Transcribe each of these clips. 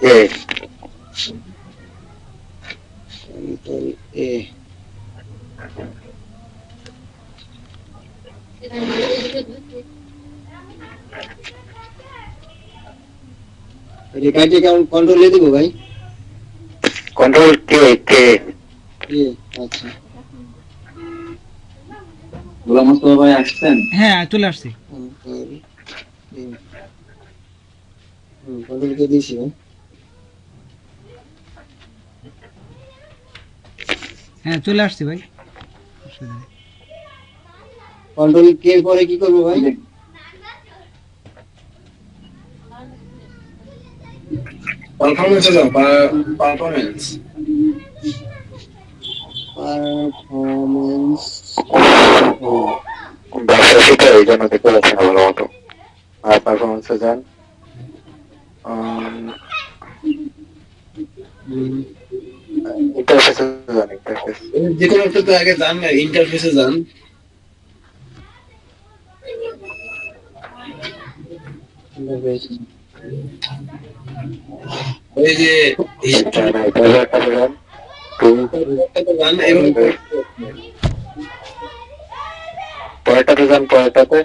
এ control এ। কাজে control এ দিব ভাই। কন্ট্রোল কে কে এ আচ্ছা। গোলাম মোস্তফা ভাই আসছেন? হ্যাঁ চলে আসছি। কন্ট্রোল এ। কন্ট্রোল কে দিছি ভাই। হ্যাঁ চলে আসছি ভাই, অসুবিধা নেই। কন্ট্রোল কে পরে কি করবো ভাই? পারফরমেন্সে যাও, পারফরমেন্স। পারফরমেন্স। ব্যবসা শিখে এই জন্য দেখতে পাচ্ছি না ভালো মতো। আর পারফরমেন্সে যান, ইন্টারফেসে যান, ইন্টারফেস। যে কোনো একটাতে আগে যান না, ইন্টারফেসে যান। ওই যে ইন্টারফেসে যান, যান এভাবে পরেরটাতে যান, পরেরটাতে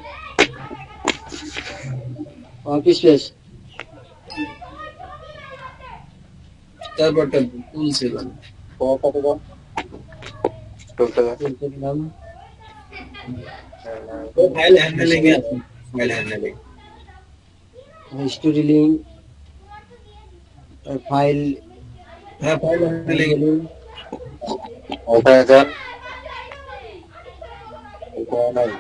অফিস স্পেস। তারপরটা তুলছে যান। পরেরটাতে যান, চলতে যান। ফাইল হ্যান্ডলিং এ আছে, file handling. History link, file হ্যাঁ ফাইল হ্যান্ডলিং ওখানে যান, ওখানে নাই।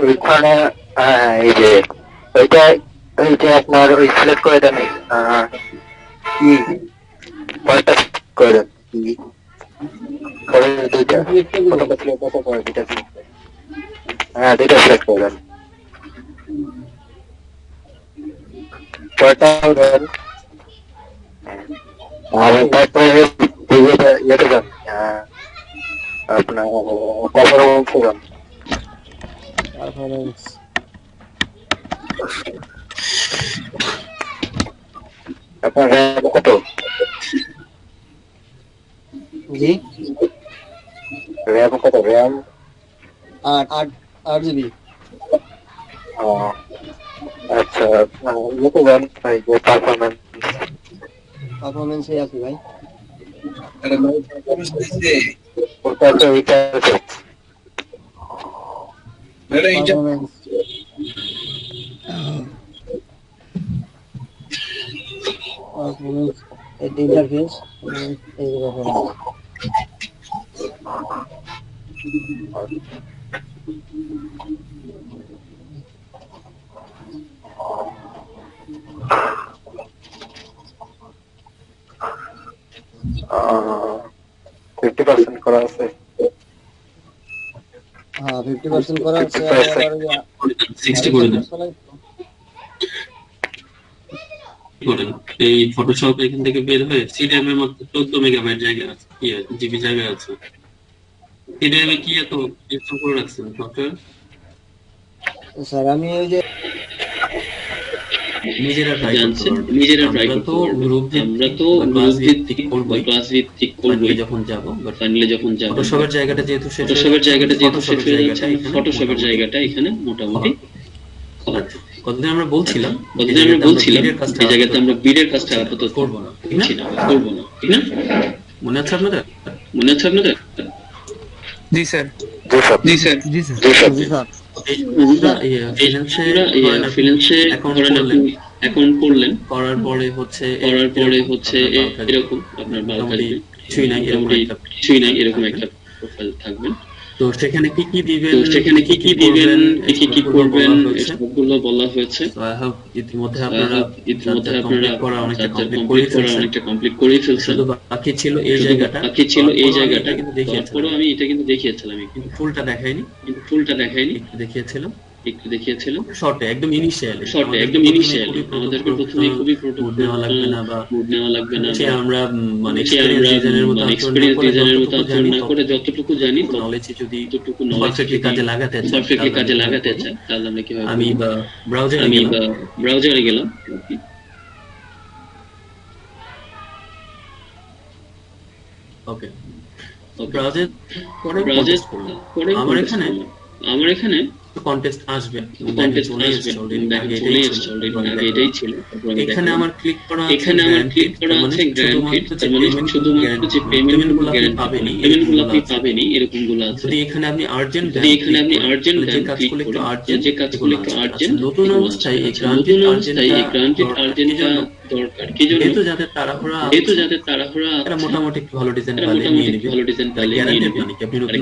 ওইখানে এই যে ওইটা, ওইটা আপনার ওই সিলেক্ট করে দেন, কি কয়টা করে দেন, কি পরে দুইটা কত সিলেক্ট কত পরে দুইটা সিলেক্ট, হ্যাঁ দুইটা সিলেক্ট করে দেন, পরেরটা দেন। আর তারপরে ইয়েতে যান, আপনার পারফরমেন্সে যান। পারফরমেন্স। আপনার র্যাম কত? জি র্যাম কত? RAM 8 GB. আচ্ছা, ইয়েতে যান, এই যে পারফরমেন্স, পারফরমেন্সে আছে ভাই। ওটা তো ইন্টারফেস। Performance performance interface. এই যে পারফরমেন্স। আহ 50% করা আছে। হ্যাঁ 50% করা আছে। 60 করে দেন। করেন এই ফটোশপ এখান থেকে বের হয়ে সিডিএম এর মধ্যে 14 মেগাবাইট জায়গা আছে, কি জিবি জায়গা আছে। সিডিএম এ কি এত ইনস্টল করে রাখছেন সফটওয়্যার? স্যার আমি ওই যে নিজেরা ট্রাই করতে পারবেন। নিজেরা ট্রাই আমরা করতে তো পারবেন। গ্রুপ আমরা তো গ্রুপ ভিত্তিক করবই, ক্লাস ভিত্তিক করবই যখন যাব। বাট ফাইনালি যখন যাব, ফটোশপের জায়গাটা যেহেতু শেষ ফটোশপের জায়গাটা যেহেতু শেষ হয়ে যাচ্ছে, এখানে ফটোশপের জায়গাটা এখানে মোটামুটি কতদিন আমরা বলছিলাম এই জায়গাতে আমরা বিডের কাজটা আপাতত করবো না, ঠিক না? করবো না, ঠিক না? মনে আছে আপনাদের? মনে আছে আপনাদের? জি স্যার। জি স্যার। জি স্যার। জি স্যার। ফ্রিল্যান্সে অ্যাকাউন্ট করলেন, করার পরে হচ্ছে এরকম আপনার ভালো থাকবে, কিছুই নাই এরকম একটা প্রোফাইল থাকবেন। তো সেখানে কি কি দিবেন, কি করবেন সবগুলো বলা হয়েছে। ইতিমধ্যে আপনারা অনেকটা কমপ্লিট করে ফেলছেন। শুধু বাকি ছিল এই জায়গাটা, কিন্তু তারপরেও আমি এটা কিন্তু দেখিয়েছিলাম, কিন্তু ফুলটা দেখাইনি, একটু দেখিয়েছিলাম। একটু দেখিয়েছিলেন শর্টে একদম ইনিশিয়ালি শর্টে একদম ইনিশিয়ালি আমাদেরকে প্রথমে খুবই বুট নেওয়া লাগবে না বা বুট নেওয়া লাগবে না সে আমরা মানে সে আমরা এক্সপেরিয়েন্স ডিজাইনের মতো এক্সপেরিয়েন্স ডিজাইনের মতো আচরণ না করে যতটুকু জানি নলেজ যদি ততটুকু পারফেক্টলি কাজে লাগাতে চাই পারফেক্টলি কাজে লাগাতে চাই তাহলে আমরা কিভাবে আমি বা আমি ব্রাউজারে গেলাম ওকে ব্রাউজার পরে আমার এখানে কন্টেস্ট আসবে কন্টেস্ট আসবে চলে এসেছে অলরেডি এটাই ছিল এখানে আমার ক্লিক করা আছে গ্র্যান্টেড তার মানে শুধুমাত্র যে পেমেন্ট গুলো আপনি পাবেনই এরকম গুলো আছে যদি এখানে আপনি আর্জেন্ট যে কাজগুলো একটু আর্জেন্ট নতুন অবস্থায় এই গ্রান্টেড আর্জেন্টটা দরকার কি জন্য যেহেতু যাদের তাড়াহুড়া এটা মোটামুটি ভালো ডিজাইন পালে নিয়ে নিবে ভালো ডিজাইন পালে নিয়ে নিবে আপনি নতুন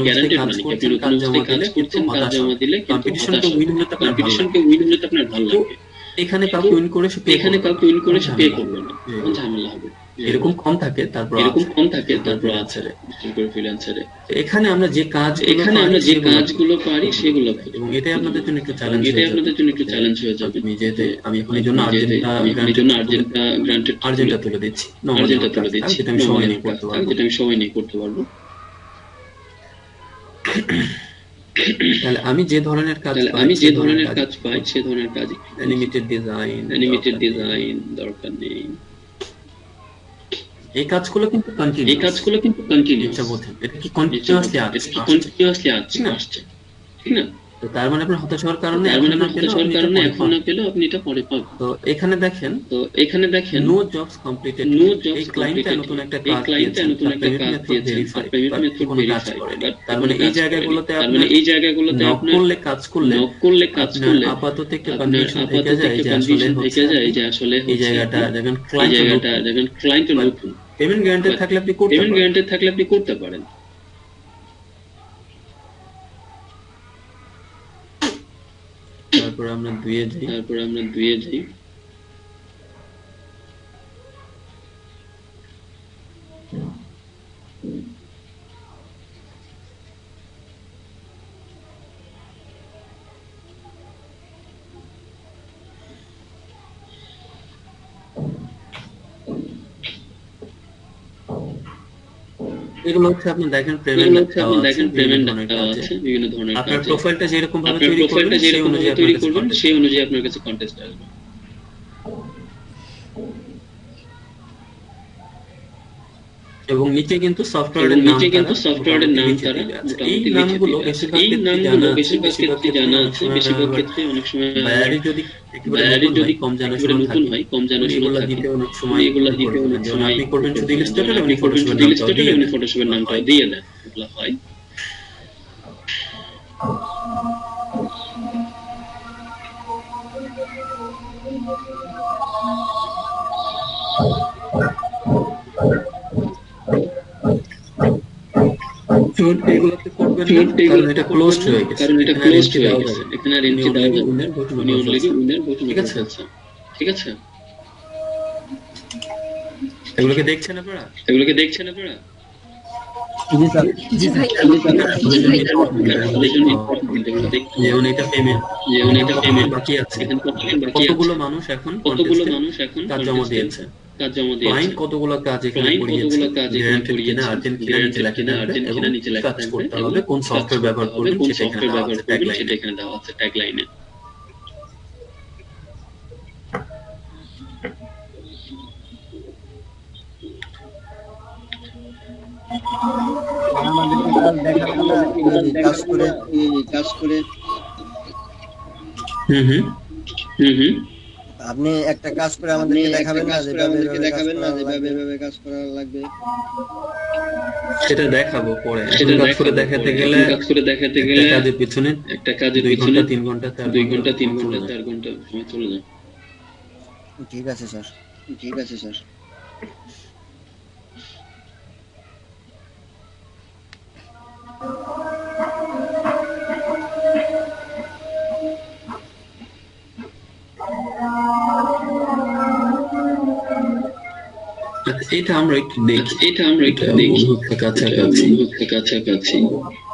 কাজ জমা দিলে কম্পিটিশনকে উইন হলে তো আপনার ভালো লাগবে এখানে কাউকে উইন করে সে পে করবে না কোন ঝামেলা হবে এরকম কম থাকে তারপর আছে ফ্রিল্যান্সারে এখানে আমরা যে কাজগুলো পারি সেগুলো এবং এটাই আপনাদের জন্য একটু চ্যালেঞ্জ হয়ে যাবে আমি এখন এই জন্য আর্জেন্টটা তুলে দিচ্ছি সেটা আমি সময় নিয়ে করতে পারবো তাহলে আমি যে ধরনের কাজ পাই সে ধরনের কাজ অ্যানিমেটেড ডিজাইন দরকার নেই এই কাজগুলো কিন্তু কন্টিনিউ এটা বলতে এটা কি কন্টিনিউয়াসলি আসছে ঠিক না তো তার মানে আপনার হতাশ হওয়ার কারণে এখন না পেলেও আপনি এটা পরে পাবেন তো এখানে দেখেন নো জবস কমপ্লিটেড এই ক্লায়েন্টটা নতুন একটা কাজ দিয়েছে পেমেন্ট মেথড ভেরিফাই তার মানে এই জায়গাগুলোতে নক করলে কাজ করলে আপাতত একটা কনফিউশন থেকে যায় যে আসলে এই জায়গাটা দেখেন ক্লায়েন্ট নতুন পেমেন্ট গ্যারান্টেড থাকলে আপনি করতে পারেন তারপর আমরা দুইয়ে যাই এগুলো হচ্ছে আপনি দেখেন পেমেন্ট আছে বিভিন্ন ধরনের আপনার প্রোফাইলটা যেরকম ভাবে তৈরি করবেন সেই অনুযায়ী আপনার কাছে কন্টেস্ট আসবে এবং নিচে কিন্তু সফটওয়্যারের নাম তারা এই নামগুলো বেশিরভাগ ক্ষেত্রে জানা আছে বেশিরভাগ ক্ষেত্রে অনেক সময় বায়ারের যদি কম জানা নতুন হয় কম জানা এগুলো দিতে অনেক সময় আপনি করবেন শুধু ইলাস্ট্রেটর এবং ফটোশপের নামটা দিয়ে দেন এগুলো হয় এগুলোতে করবেন কারণ এটা ক্লোজড হয়ে গেছে এখানে আর এন্ট্রি দেওয়া যাবে না উইনার ঠিক আছে এগুলোকে দেখছেন আপনারা যেমন এটা পেমেন্ট বাকি আছে কতগুলো মানুষ এখন কাজ জমা দিয়েছে ক্লায়েন্ট কতগুলো কাজ এখানে করিয়েছে গ্যারান্টেড কিনা আর্জেন্ট কিনা নিচে লেখা কাজ করতে হবে কোন সফটওয়্যার ব্যবহার করবেন সেটা এখানে দেওয়া আছে ট্যাগলাইনে আপনি একটা কাজ করে আমাদেরকে দেখাবেন না যেভাবে কাজ করা লাগবে সেটা দেখাবো পরে কাজ করে দেখাতে গেলে কাজের পিছনে একটা কাজের 2 ঘন্টা 3 ঘন্টা 2 ঘন্টা 3 ঘন্টা 4 ঘন্টা সময় চলে যায় ঠিক আছে স্যার এটা আমরা একটু দেখি কাছাকাছি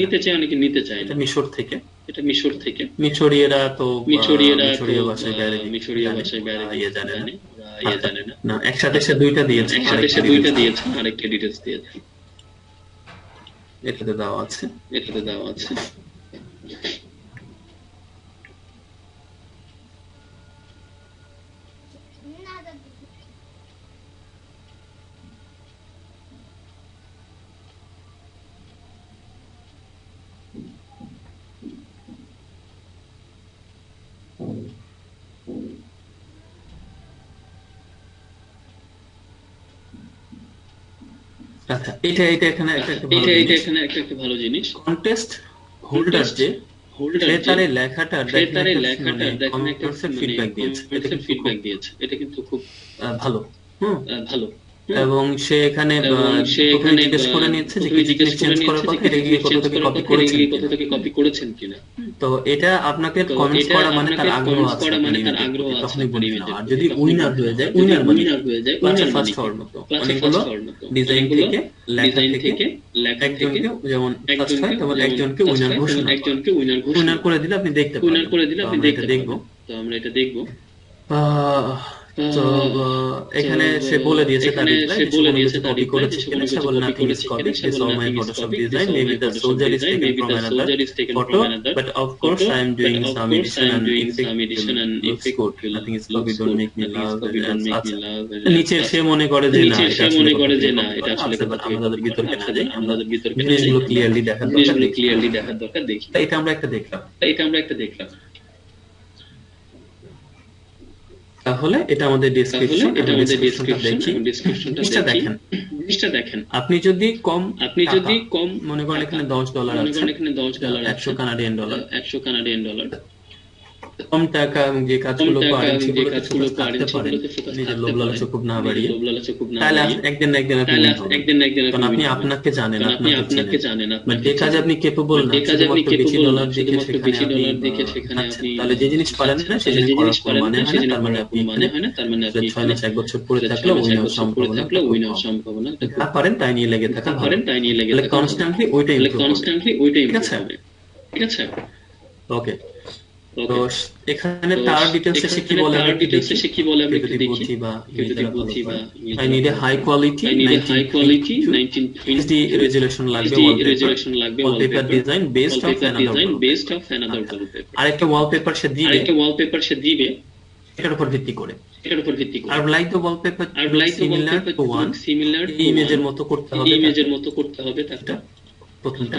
নিতে চায়, অনেকে নিতে চায় এটা না। মিশর থেকে। এটা মিশর থেকে। মিশরীয়রা তো মিশরীয়রা তো মিশরীয় ভাষায় মিশরীয় ভাষায় ইয়ে জানে না। জানে, ওরা জানে না। না, একসাথে সে দুইটা দিয়েছে, একসাথে সে দুইটা দিয়েছে, আরেকটা ডিটেইলস দিয়েছে, এটাতে দেওয়া আছে। এটাতে দেওয়া আছে। আচ্ছা, এটা এখানে একটা ভালো এটা জিনিস, এখানে একটা ভালো জিনিস, কন্টেস্ট হোল্ডার যে হোল্ডার সে তার এই লেখাটার দেখেন একটা ফিডব্যাক দিয়েছে, এটা কিন্তু ফিডব্যাক দিয়েছে, এটা কিন্তু খুব ভালো। ভালো। এবং সে এখানে জিজ্ঞেস করে নিচ্ছে যে কিছু জিনিস চেঞ্জ করার কথা, এটা কি কোথা থেকে কপি করেছেন, কোথা থেকে কপি করেছেন কিনা। তো এটা আপনাকে কমেন্টস করা মানে তার আগ্রহ আছে, তখনই বলবেন। আর যদি উইনার হয়ে যায়, উইনার ক্লাসে ফার্স্ট হওয়ার মতো, অনেকগুলো ডিজাইন থেকে লেখা থেকে একজনকে যেমন ফার্স্ট হয় তেমন একজনকে উইনার উইনার করে দিলে আপনি দেখতে পাবেন। তো আমরা এটা দেখবো। তো এখানে সে বলে দিয়েছে তার কপি করেছে কিনা, সে বলে nothing is copied, this is all my Photoshop design, maybe the soldier is taken from another photo, but of course I am doing some edition and looks good, nothing is copied, don't make me laugh, and নিচে সে মনে করে যে না এটা আসলে আমাদের বিতর্কে না যাই, আমাদের বিতর্কে জিনিসগুলো ক্লিয়ারলি দেখার দরকার দেখি। এটা আমরা একটা দেখলাম। তাহলে এটা আমাদের ডেসক্রিপশন, এটা আমাদের ডেসক্রিপশনটা দেখেন। আপনি যদি কম মনে করেন এখানে $10 আছে, $100 কানাডিয়ান ডলার, কম টাকা যে কাজগুলো পারেন সেগুলো ফোকাস করতে পারেন, নিজের লোভ লালসা খুব না বাড়িয়ে, তাহলে একদিন না একদিন কারণ আপনি আপনাকে জানেন, আপনাকে জানেন, যে কাজ আপনি কেপেবল না, শুধুমাত্র বেশি ডলার দেখে সেখানে আপনি তাহলে যে জিনিস পারেন না সেই জিনিস করার মানে হয় না, তার মানে আপনি 6 মাস 1 বছর পড়ে থাকলে উইনার সম্ভাবনা যা পারেন তাই নিয়ে লেগে থাকা, তাহলে কনস্ট্যান্টলি ওইটাই ঠিক আছে। ওকে, তো এখানে তার ডিটেইলস সে কি বলে আমরা একটু দেখি বা I need a high quality 1920 HD resolution লাগবে, wallpaper design based of another wallpaper, আরেকটা ওয়ালপেপার সে দিবে এটার উপর ভিত্তি করে। I would like the wallpaper similar to one, ইমেজের মতো করতে হবে তারটা প্রথমটা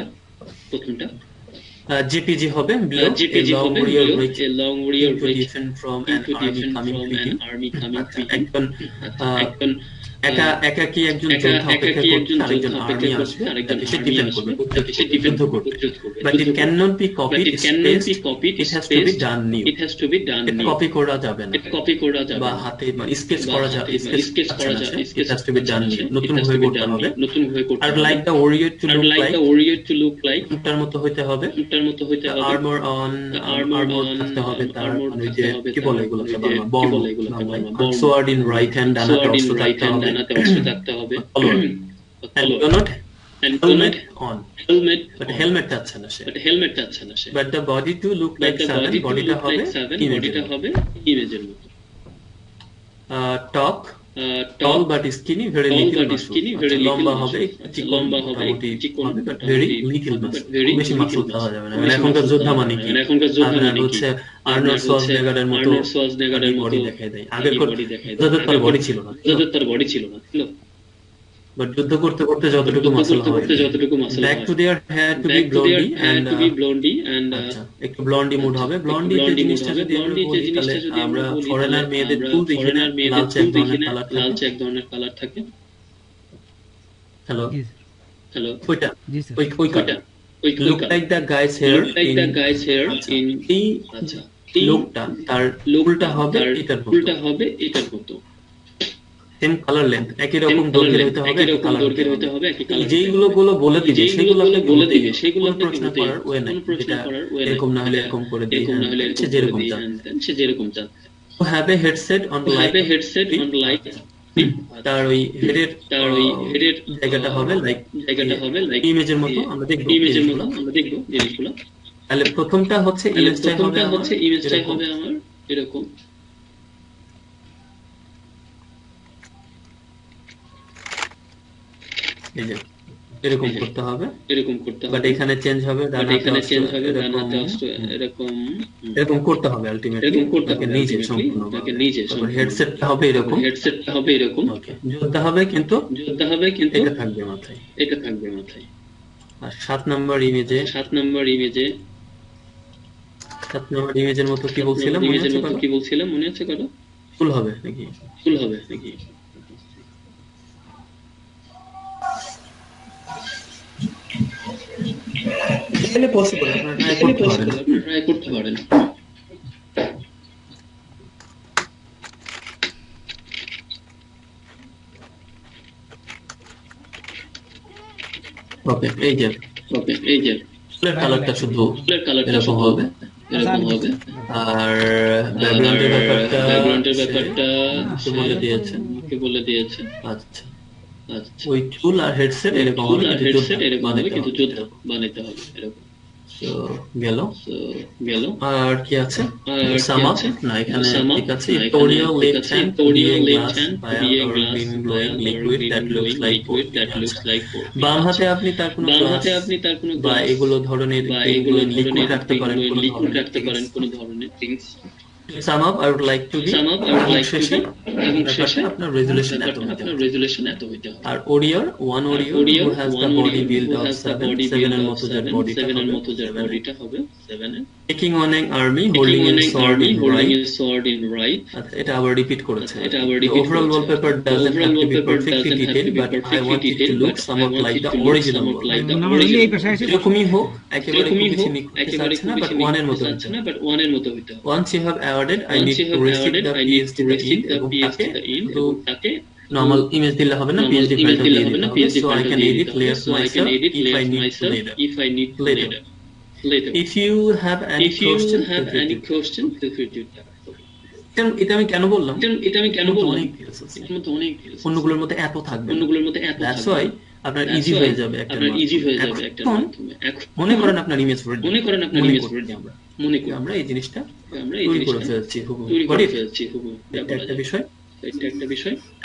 JPG হবে, a long warrior different from an army coming to you, একজন একাকী একজন যোদ্ধা অপেক্ষা করছে, আরেকজন আর্মি আসবে, সে ডিফেন্ড করবে, যুদ্ধ করবে, but it cannot be copied, it has to be done new, এটা কপি করা যাবে না বা হাতে স্কেচ করা যাবে, it has to be done new, নতুন ভাবে করতে হবে। আর like the warrior to look like তার মতো হইতে হবে, armor on থাকতে হবে, তার মানে যে কি বলে এগুলো বর্ম, sword in right hand, ডানাতে অস্ত্র থাকতে হবে, helmet on, but helmet থাকছে না সে, but the body to look like 7, বডিটা হবে ইমেজের মতো, top tall but skinny, very little muscle, লম্বা হবে, চিকন হবে, but very little muscle, বেশি মাসল পাওয়া যাবে না। মানে এখনকার যোদ্ধা মানে কি, আপনার হচ্ছে আর্নল্ড শোয়ার্জনেগারের মতো বডি দেখায় দেয়, আগের যোদ্ধার তার বডি ছিল না, বাট যুদ্ধ করতে করতে যতটুকু মাসল হয়, back to their hair to be blondie and একটু ব্লন্ডি মুড হবে। ব্লন্ডি যে জিনিসটা যদি আমরা বলি তাহলে আমরা ফরেনার মেয়েদের চুল দেখি না, লালচে এক ধরনের কালার থাকে। হ্যালো ওইটা ওই look like the guy's hair in এই লোকটা তার উল্টা হবে এটার মতো, সেম কালার লেন্থ, একই রকম দৈর্ঘ্যের হতে হবে, একই কালার, যেইগুলো বলে দিবে সেগুলো প্রশ্ন করার ওয়ে নাই, যেটা এরকম না হলে এরকম করে দিই, সে যেরকম চান। have a headset on like তার ওই হেডের জায়গাটা হবে লাইক ইমেজের মতো, আমরা দেখব জিনিসগুলো। তাহলে প্রথমটা হচ্ছে ইমেজটাই হবে আমার এরকম, এই যে এরকম করতে হবে, বাট এখানে চেঞ্জ হবে, ডান এরকম এরকম করতে হবে আলটিমেটলি তাকে নিজে সম্পূর্ণ তারপর হেডসেটটা হবে এরকম, ওকে যোদ্ধা হবে কিন্তু এটা থাকবে মাথায়। আর 7 নাম্বার ইমেজের মতো কি বলছিলাম মনে আছে কারো? ফুল হবে নাকি? এখানে পসিবল, আপনারা ট্রাই করতে পারেন। ওকে এই যে ফুলের কালারটা শুধু এরকম হবে, আর ব্যাকগ্রাউন্ডের ব্যাপারটা বলে দিয়েছে। আচ্ছা ওই টুল আর হেডসেট এরকম হবে, কিন্তু যুদ্ধ বানাইতে হবে এরকম। তো গেল আর কি আছে? সাম আপ না, এখানে ঠিক আছে। টোরিয়াল left hand liquid that looks like বাম হাতে আপনি তার কোনো বা এগুলো ধরনের লিকুইড রাখতে পারেন কোনো ধরনের things. Sum up, I would like to be শেষে আপনার রেজুলেশন এত হইতে হবে। আর warrior who has the body build of 7 এর মতো যার বডিটা হবে 7 এর। Taking on an army holding a sword in right, আচ্ছা এটা আবার রিপিট করেছে। The overall wallpaper doesn't have to be perfectly detailed, but I want it to look somewhat like the original wallpaper. এরকমই হোক, একেবারে কিছু নিতে চাচ্ছে না, বাট ওয়ানের মতো হইতে হবে। Once you have added, I need to restrict the PS to the end, এবং তাকে নরমাল ইমেজ দিলে হবে না, পিএসডি ফাইলটা দিয়ে দিতে হবে। So I can edit layers myself if I need to later. If you have any question, feel free to এটা আমি কেন বললাম? অন্যগুলোর মধ্যে এত থাকবে, that's why আপনার ইজি হয়ে যাবে একটা। এখন মনে করেন আপনার ইমেজ আমরা এই জিনিসটা তৈরি করে ফেলছি, এটা একটা বিষয়।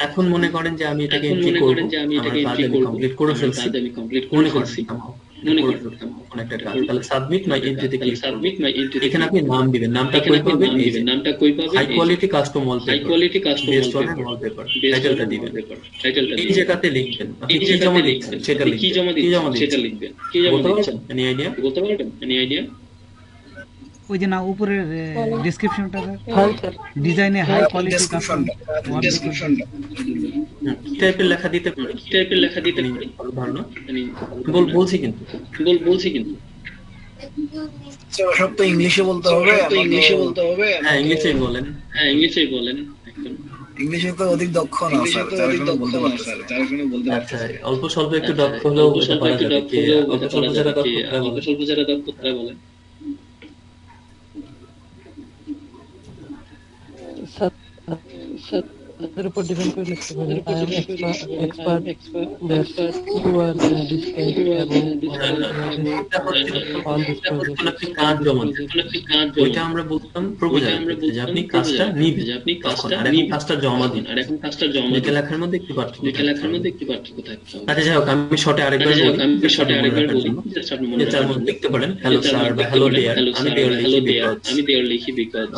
এখন মনে করেন যে আমি এটাকে এন্ট্রি করব, আমার কাজ আমি কমপ্লিট করে ফেলছি, মনে করছি কোন একটা কাজ, তাহলে সাবমিট মাই এন্ট্রিতে ক্লিক করব। এখানে আপনি নাম দিবেন, নামটা কই পাবেন? High quality custom wallpaper based on wallpaper, টাইটেলটা দিবেন, এই জায়গাতে লিখবেন আপনি কি জমা দিচ্ছেন সেটা লিখবেন। বলতে পারবেন এনি আইডিয়া? ওই যে না উপরের ডেসক্রিপশনটা ডিজাইনে হাই কোয়ালিটি কাস্টম টাইপের লেখা দিতে পারি, ভালো না? বলছি কিন্তু সব তো ইংলিশে বলতে হবে। হ্যাঁ ইংলিশেই বলেন, ইংলিশে তো অধিক দক্ষ না স্যার, তার জন্য বলতে পারতেছি। আচ্ছা অল্প স্বল্প একটু দক্ষ হলেও বলতে পারা যাবে কি? অল্প স্বল্প যারা দক্ষ তারা বলেন। তাদের উপর ডিপেন্ড করে লিখতে পারেন। I am expert that you are describe এবং অন দিস প্রজেক্ট। আপনি কাজ জমা দেন, ওইটা আমরা বলতাম প্রপোজাল, যে আপনি কাজটা নিবেন, আর এখন কাজটা জমা দিন। দুইটা লেখার মধ্যে একটু পার্থক্য থাকে। আচ্ছা যাই হোক, আমি শর্টে আরেকবার বলি, লিখতে পারেন হ্যালো স্যার বা হ্যালো ডিয়ার। আমি দেয়ার লিখি বিকজ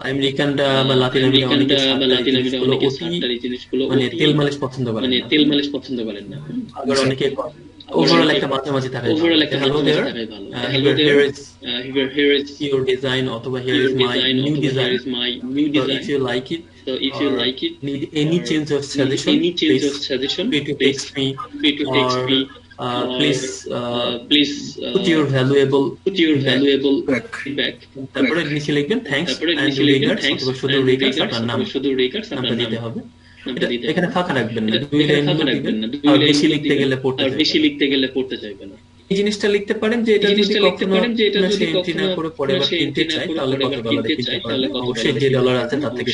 আই এম রিকান্ডা বা লাতিন আমেরিকা অনেকে জিনিসগুলো মানে তেল মালিশ পছন্দ করেন না। আবার অনেকে ওভারঅল একটা মাঝামাঝি থাকে, hello there, here is your design অথবা here is my new design, so if you like it, need any change of suggestion, free to text me, please put your valuable feedback. তারপরে নিচে লিখবেন thanks and regards, অথবা শুধু regards, আপনার নামটা দিতে হবে। এখানে ফাঁকা রাখবেন না, দুই লাইন দিবেন, আর বেশি লিখতে গেলে পড়তে চাইবে না। এই জিনিসটা লিখতে পারেন যে এটা যদি কখনো সে এন্ট্রি না করে পরে আবার কিনতে চাই, তাহলে কত ডলারে কিনতে পারবেন। অবশ্যই যে ডলার আছে তার থেকে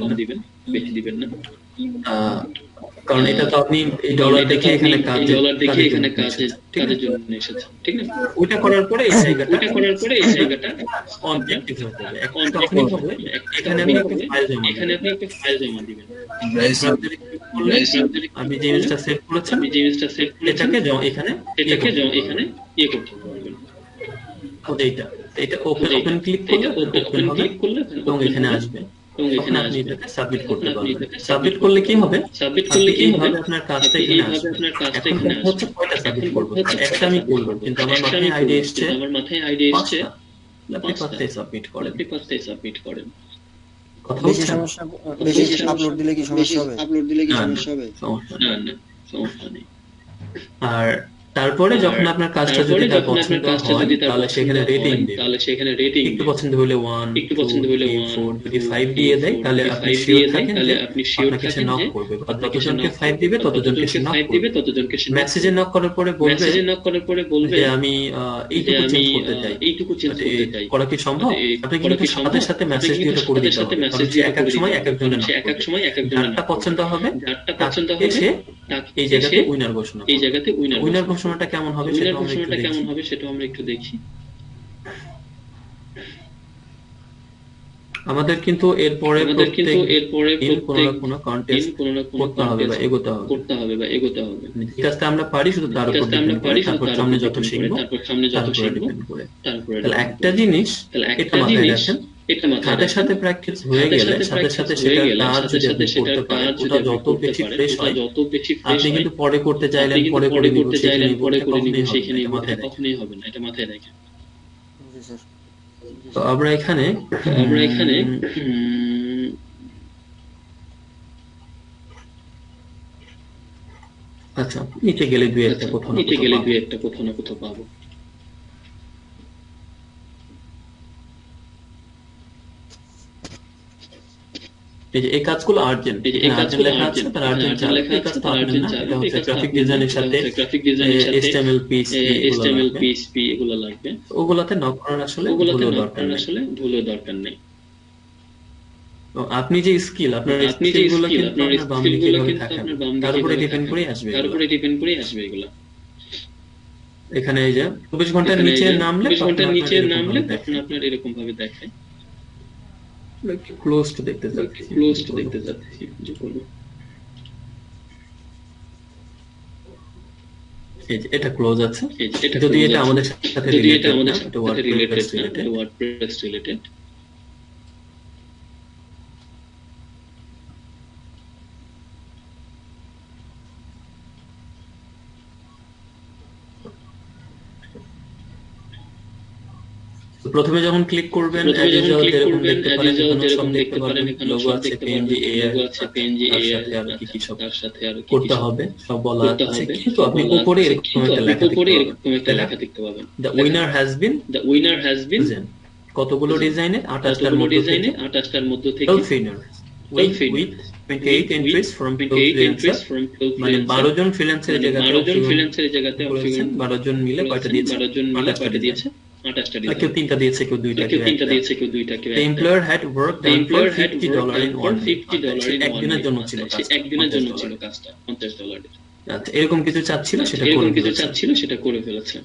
কম দিবেন, বেশি দিবেন না। কারণ এটা তো আপনি এই ডলার দেখে এখানে কাজের জন্য এসেছেন, ঠিক না? ওইটা করার পরে এই জায়গাটা অন অ্যাক্টিভ হয়ে যাবে। এখন তখনই হবে এখানে আপনি একটা ফাইল জমা দিবেন। আপনি যে জিনিসটা সেভ করেছেন এটাকে এখানে করতে পারবেন। এটা ওপেন ক্লিক করলে এবং এখানে আসবে এবং আপনি এটাকে সাবমিট করতে পারবেন। সাবমিট করলে কি হবে? এইভাবে আপনার কাজটা এখানে আসবে। এখন হচ্ছে কয়টা সাবমিট করব? একটা আমি করব, কিন্তু আমার মাথায় আইডিয়া এসছে আপনি পাঁচটায় সাবমিট করেন। কথা বেশি হচ্ছে? সমস্যা, বেশি আপলোড দিলে কি সমস্যা হবে? সমস্যা নেই। আর তারপরে যখন আপনার কাজটা যদি তার পছন্দ হয় তাহলে সেখানে রেটিং দিবেন। একটু পছন্দ হলে 1, 2, 3, 4, যদি 5 দিয়ে দেয় তাহলে আপনি শিওর থাকেন যে আপনাকে সে নক করবে। বা যতজনকে 5 দিবে ততজনকে সে নক করবে। মেসেজে নক করার পরে বলবে যে আমি এইটুকু চেঞ্জ করতে চাই। করা কি সম্ভব? আপনি কিন্তু সাথে সাথে মেসেজ দিয়ে এটা করে দিতে হবে। কারণ সে এক এক সময় এক একজনের যারটা পছন্দ হবে তাকে সে এই জায়গাতে উইনার ঘোষণা করবে। উইনার ঘোষণাটা কেমন হবে সেটা আমরা একটু দেখি। আমাদের কিন্তু এরপরে কোনো কন্টেস্ট করতে হবে বা এগোতে হবে। যে কাজটা আমরা পারি শুধু তার উপর ডিপেন্ড করে, তারপর সামনে যত শিখবো তারপরে ডিপেন্ড করে। তাহলে একটা জিনিস এটা মাথায় রাখেন, সাথে প্র্যাকটিস হয়ে গেলে সাথে সেটার কাজ যদি আপনি করতে পারেন, ওটা যত বেশি ফ্রেশ হয় আপনি কিন্তু পরে করতে চাইলেন পরে নিব সেখানে কখনোই হবে না, এটা মাথায় রাখেন। জি স্যার। তো আমরা এখানে আচ্ছা নিচে গেলে দুই একটা কোথাও না কোথাও পাবো। এই কাজগুলো আর্জেন্ট, লেখা আছে তার আর্জেন্ট চালে এই কাজটা আপনার না, এটা হচ্ছে গ্রাফিক ডিজাইনের সাথে HTML PHP এগুলো লাগবে। ওগুলাতে নক করার আসলে ভুলও দরকার নেই। তো আপনি যে স্কিল আপনার স্কিলগুলো কিন্তু আপনার বাম দিকে ভাবে থাকে, তার উপরে ডিপেন্ড করে আসবে এগুলো। এখানে এই যে 24 ঘন্টার নিচে নামলে তখন আপনার এরকম ভাবে দেখায়। ক্লোজ টু দেখতে যাচ্ছি যে করব। এটা ক্লোজ আছে, যদি এটা আমাদের সাথে রিলেটেড না, এটা ওয়ার্ডপ্রেস রিলেটেড। প্রথমে যখন ক্লিক করবেন এরকম দেখতে পারেন, এখানে লোগো আছে, PNG আছে, আর কি সব করতে হবে সব বলা আছে। কিন্তু আপনি উপরে এরকম একটা লেখা দেখতে পাবেন, দ্য উইনার হ্যাজ বিন কতগুলো ডিজাইনের 28টার মধ্যে থেকে with 28 entries from freelancer, মানে 12 জন ফ্রিল্যান্সারের জায়গাতে 12 জন মিলে কয়টা দিয়েছে? 28টা দিয়েছে। কেউ 3টা দিয়েছে, কেউ 2টা, কেউ 1টা। The employer had worked done for $50 in one day। একদিনের জন্য ছিল কাজটা $50। আচ্ছা এরকম কিছু চাচ্ছিল, সেটা করে ফেলেছে।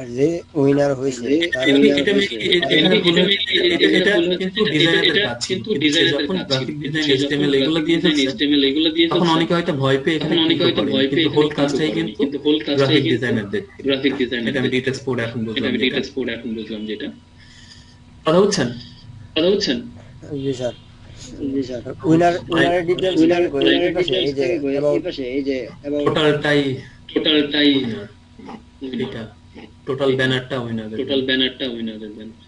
আর যে উইনার হয়েছে যখন গ্রাফিক ডিজাইন HTML এগুলো দিয়ে তখন অনেকে হয়তো ভয় পেয়ে এখানে হোল কাজটাই কিন্তু গ্রাফিক ডিজাইনারদের। এটা আমি ডিটেইলস পড়ে এখন বুঝলাম যেটা কথা বুঝছেন। জি স্যার। উইনারের ডিটেইলস এই যে টোটালটাই এটা টোটাল ব্যানারটা উইনারের ব্যানার।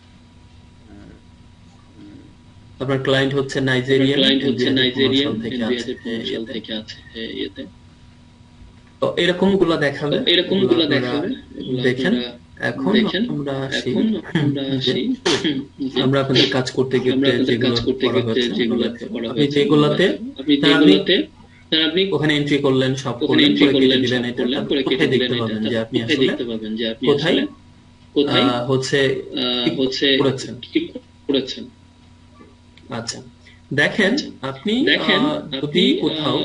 আপনার ক্লায়েন্ট হচ্ছে নাইজেরিয়ান থেকে আছে এতে। তো এরকম গুলো দেখাবে দেখেন। এখন আমরা আপনাদের কাজ করতে গিয়ে যেগুলোতে আপনি ওখানে এন্ট্রি করলেন, সব করলেন, পরে কেটে দিলেন এটা, তারপর কোথায় দেখতে পাবেন যে আপনি আসলে কোথায় হচ্ছে কি করেছেন। আচ্ছা, দেখেন আপনি যদি কোথাও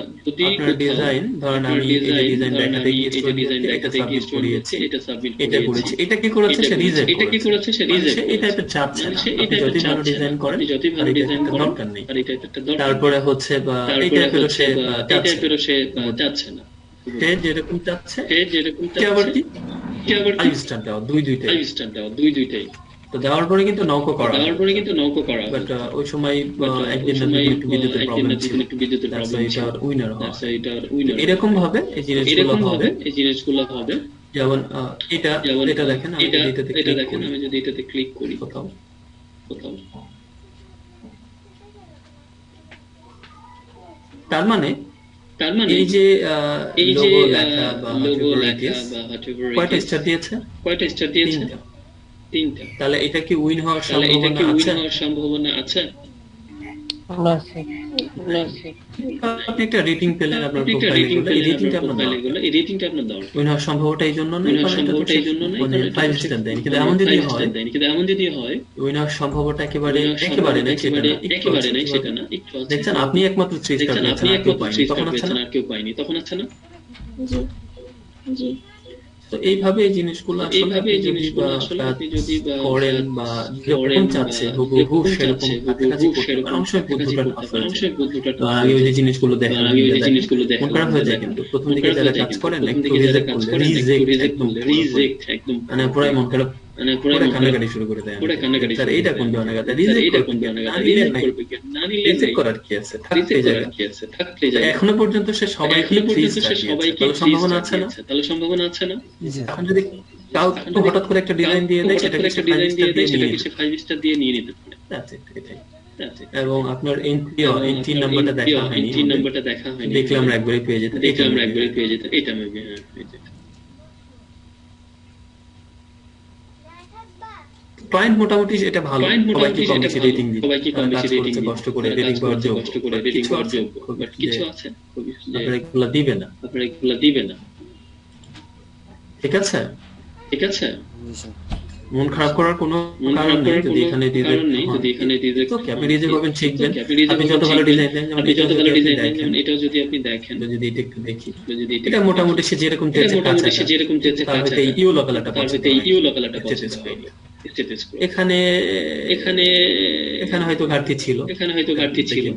আপনার ডিজাইন, ধরেন আমি এই যে ডিজাইন দেখাতে গিয়ে এটা সাবমিট করিয়েছি, এটা করেছি, এটা কি করেছে সে রিজেক্ট করেছে, সে এই টাইপের চাচ্ছে না। আপনি যতই ভালো ডিজাইন করেন আর এটা একটা দরকার নেই। তারপরে হচ্ছে বা এই টাইপেরও সে চাচ্ছে না। সে যেরকম চাচ্ছে সে আবার কি 5 স্টার দেওয়া, দুইটাই তো দেওয়ার পরে কিন্তু নৌকো করা, বাট ওই সময় একদিন না দুদিন একটু বিদ্যুতের প্রবলেম ছিল, এটার উইনার হয়। এরকম ভাবে এই জিনিসগুলো হবে। যেমন এটা দেখেন, আমি যদি এটাতে ক্লিক করি কোথাও, তার মানে এই যে লোগো লেখা বা কয়টা স্টার দিয়েছে? তিনটা। তাহলে এটা কি উইন হওয়ার সম্ভাবনা আছে? না স্যার, আপনি একটা রেটিং পেলেন আপনার প্রোফাইলে গেলে, এই রেটিংটা আপনার দাও। উইন হওয়ার সম্ভাবনাটা এই জন্য নেই, কারণ এটা তো মানে 5 স্টার দেন। কিন্তু এমন যদি হয় উইন হওয়ার সম্ভাবনাটা একেবারে নেই, সেটা না। দেখছেন আপনি একমাত্র 3 স্টার পেয়েছেন, আর কেউ পায়নি, তখন আছে না? তো এইভাবে এই জিনিসগুলো আসলে আপনি যদি করেন বা যখন চাচ্ছে হুবহু সেরকম কাছাকাছি করতে পারেন, অবশ্যই বুদ্ধটা আগে ওই যে জিনিসগুলো দেখেন, মন খারাপ হয়ে যায়। কিন্তু প্রথম দিকে যারা কাজ করেন একটু রিজেক্ট একদম মানে পুরাই মন খারাপ, কান্নাকাটি শুরু করে দেয়। স্যার এইটা কোন ধরনের কথা, রিজেক্ট করার কি আছে, থাকতেই যায়। এখনো পর্যন্ত সে সবাইকে সম্ভাবনা আছে না? এখন যদি কাউ হঠাৎ করে একটা ডিজাইন দিয়ে দেয়, সেটাকে সে 5 স্টার দিয়ে নিয়ে নিতে পারে। এবং আপনার এন্ট্রি নাম্বারটা দেখা হয়নি, দেখলে আমরা একবারই পেয়ে যেতাম, এটা মেবি ক্লায়েন্ট মোটামুটি এটা ভালো, সবাইকে কম বেশি রেটিং দিচ্ছে, কষ্ট করে রেটিং পাওয়ার যোগ্য। কিছু আছে আপনারা এগুলো দিবে না, ঠিক আছে? মন খারাপ করার কোনো কারণ নেই যদি এখানে রিজেক্ট ওকে, আপনি রিজেক্ট হবেন, শিখবেন। আপনি যত ভালো ডিজাইন দেন, এটাও যদি আপনি দেখেন, যদি এটা একটু দেখি, এটা মোটামুটি সে যেরকম চেয়েছে তার হয়তো এই ইউলো কালারটা এখানে হয়তো ঘাটতি ছিল,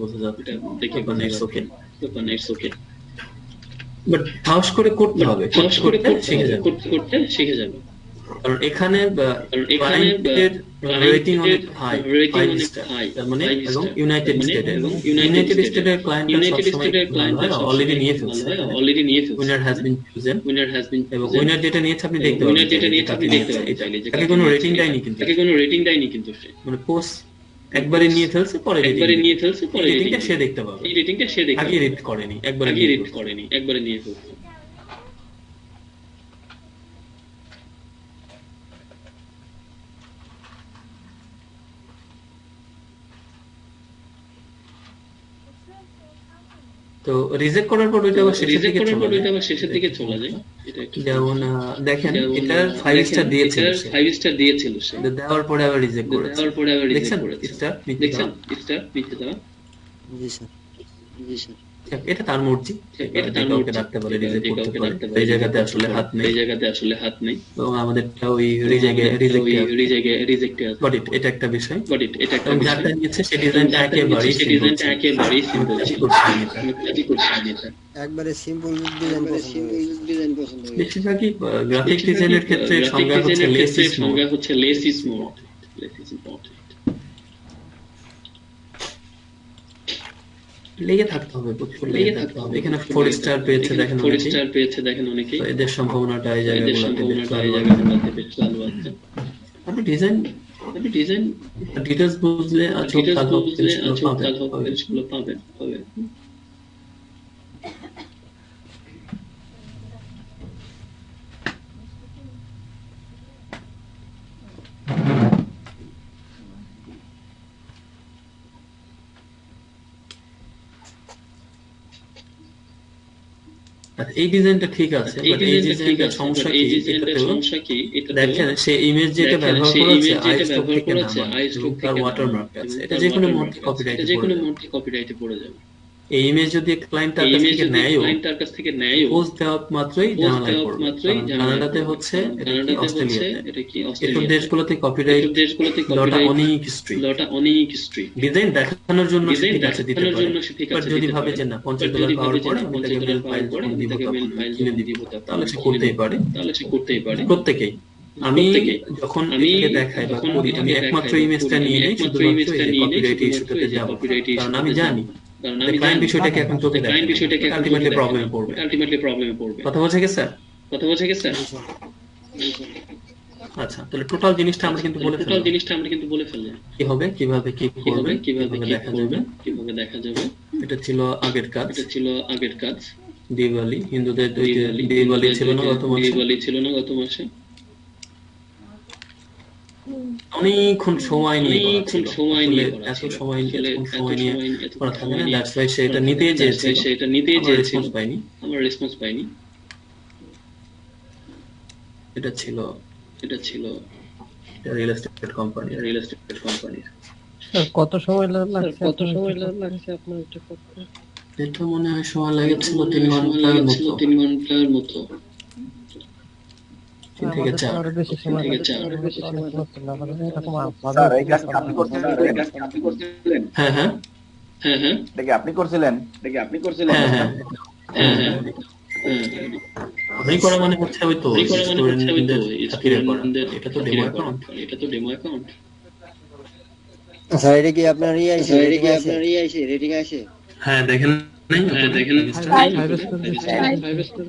বোঝা যাচ্ছে, ওকে। বাট সাহস করে করতে হবে, করতে শিখে যাবে। কারণ এখানে ক্লায়েন্টের রেটিং অনেক হাই, 5 স্টার, তার মানে এবং ইউনাইটেড স্টেটের ক্লায়েন্টরা সবসময় অলরেডি নিয়ে ফেলছে, উইনার হ্যাজ বিন চুজেন, এবং উইনার যেটা নিয়েছে আপনি দেখতে পাবেন, তাকে কোনো রেটিং দেয়নি, কিন্তু মানে পোস্ট একবারে নিয়ে ফেলছে, পরে রেটিংটা সে দেখতে পাবে, আগে রেট করেনি, একবারে নিয়ে ফেলছে। তো রিজেক্ট করার পর ওইটা আবার শেষের দিকে চলে যায়। যেমন দেখেন এটার 5 স্টার দিয়েছিল সে, দেওয়ার পরে আবার রিজেক্ট করেছে, দেখছেন স্টার নিচে দেওয়া। এটা তার মর্জি, কাউকে ডাকতে পারে, রিজেক্ট করতে পারে, এই জায়গাতে আসলে হাত নেই। এবং আমাদেরটা ওই রিজেক্ট, বাট এটা একটা বিষয়। এবং যারটা নিয়েছে সে ডিজাইনটা একেবারেই সিম্পল, একবারে সিম্পল ডিজাইন পছন্দ। বেশিরভাগই গ্রাফিক ডিজাইনের ক্ষেত্রে সংজ্ঞা হচ্ছে লেস ইজ মোর। লেগে থাকতে হবে, এখানে 4 স্টার পেয়েছে দেখেন অনেকে, এদের সম্ভাবনাটা এই জায়গাগুলোতে বেশ ভালো আছে। আপনি ডিজাইন ডিটেইলস বুঝলে জিনিসগুলো পাবেন। আচ্ছা, এই ডিজাইনটা ঠিক আছে, বাট এই ডিজাইনটার সমস্যা কি? দেখেন সে ইমেজ যেটা ব্যবহার করেছে আইস্ট্রোক থেকে না, এবং তার ওয়াটারমার্ক আছে, এটা যে কোনো মুহূর্তে কপিরাইটে পড়ে যাবে। এই ইমেজ যদি ক্লায়েন্ট তার কাছ থেকে নেয়ও, পোস্ট দেওয়া মাত্রই ঝামেলায় পড়বে। কারণ কানাডাতে হচ্ছে, এটা কি অস্ট্রেলিয়াতে, এসব দেশগুলোতে কপিরাইট লটা অনেক স্ট্রিক্ট। ডিজাইন দেখানোর জন্য সে ঠিক আছে দিতে পারে, বাট যদি ভাবে যে না $50 পাওয়ার পরে আমি তাকে মেল ফাইল দিব, তখন কিনে দিব, তাহলে সে করতেই পারে। প্রত্যেকেই আমি যখন এটাকে দেখাই বা করি, আমি একমাত্র ইমেজটা নিয়ে নেই, শুধুমাত্র এই কপিরাইট ইস্যুটাতে যাব, কারণ আমি জানি ক্লায়েন্ট বিষয়টাকে এখন চোখে দেখে, আলটিমেটলি প্রবলেমে পড়বে। কথা বোঝা গেছে? আচ্ছা, তাহলে টোটাল জিনিসটা আমরা কিন্তু বলে ফেললাম। কি হবে, কিভাবে কি করবে, কিভাবে দেখা যাবে। এটা ছিল আগের কাজ। দিওয়ালি, হিন্দুদের দিওয়ালি ছিল না গত মাসে। অনেকক্ষণ সময় নিয়ে এত সময় নিয়ে করা থাকে না, দ্যাটস ওয়াই সে এটা নিতে চেয়েছে, আমরা রেসপন্স পাইনি। এটা ছিল রিয়েল এস্টেট কোম্পানি। কত সময় লাগছে আপনার এটা করতে? এটা মনে হয় সময় লেগেছিল 3 ঘন্টার মতো। 3 থেকে 4। আরো বেশি সময় স্যার, এই কাজটা আপনি করছিলেন? হ্যাঁ, এটা কি আপনি করছিলেন? হ্যাঁ। আমি করা মানে হচ্ছে ওই তো স্টুডেন্টদের খাতিরে করা। এটা তো ডেমো অ্যাকাউন্ট। স্যার এটা কি আপনার রেটিং আছে? হ্যাঁ, দেখেন নাই? Five star